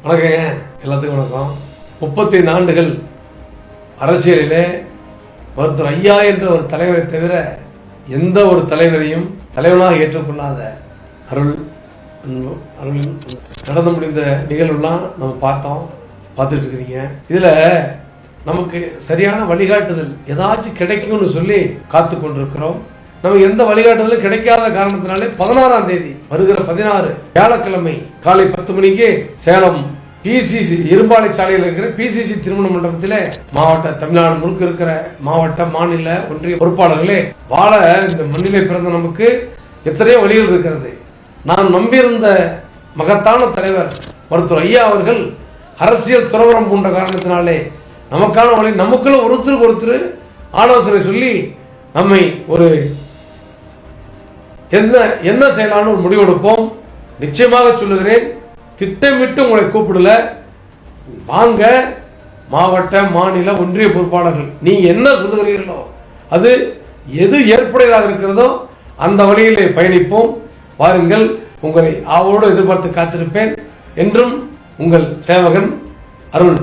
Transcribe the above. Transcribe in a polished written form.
வணக்கங்க, எல்லாத்துக்கும் வணக்கம். 35 ஆண்டுகள் அரசியலிலே மருத்துவர் ஐயா என்ற ஒரு தலைவரை தவிர எந்த ஒரு தலைவரையும் தலைவனாக ஏற்றுக்கொள்ளாத அருள் நடந்து முடிந்த நிகழ்வுலாம் நம்ம பார்த்துட்டு இருக்கிறீங்க. இதுல நமக்கு சரியான வழிகாட்டுதல் ஏதாச்சும் கிடைக்கும்னு சொல்லி காத்து கொண்டிருக்கிறோம். நமக்கு எந்த வழிகாட்டுதலும் கிடைக்காத காரணத்தினாலே 16ஆம் தேதி வருகிற 16 வியாழக்கிழமை காலை 10 மணிக்கு சேலம் பிசிசி இரும்பாலை சாலையில் இருக்கிற பிசிசி திருமண மண்டபத்திலே மாவட்ட தமிழ்நாடு முழுக்க இருக்கிற மாவட்ட மாநில ஒன்றிய பொறுப்பாளர்களே வாழ இந்த மண்ணிலே பிறந்த நமக்கு எத்தனையோ வழிகள் இருக்கிறது. நான் நம்பியிருந்த மகத்தான தலைவர் மருத்துவர் ஐயா அவர்கள் அரசியல் துறவரம் பூண்ட காரணத்தினாலே நமக்கான வழி நமக்குள்ள ஒருத்தருக்கு ஒருத்தர் ஆலோசனை சொல்லி நம்மை ஒரு என்ன செய்யலான்னு ஒரு முடிவெடுப்போம். நிச்சயமாக சொல்லுகிறேன், திட்டமிட்டு உங்களை கூப்பிடல. வாங்க, மாவட்ட மாநில ஒன்றிய பொறுப்பாளர்கள் நீங்க என்ன சொல்லுகிறீர்களோ அது எது ஏற்புடையதாக இருக்கிறதோ அந்த வழியிலே பயணிப்போம். வாருங்கள், உங்களை ஆவலோடு எதிர்பார்த்து காத்திருப்பேன். என்றும் உங்கள் சேவகன் அருள்.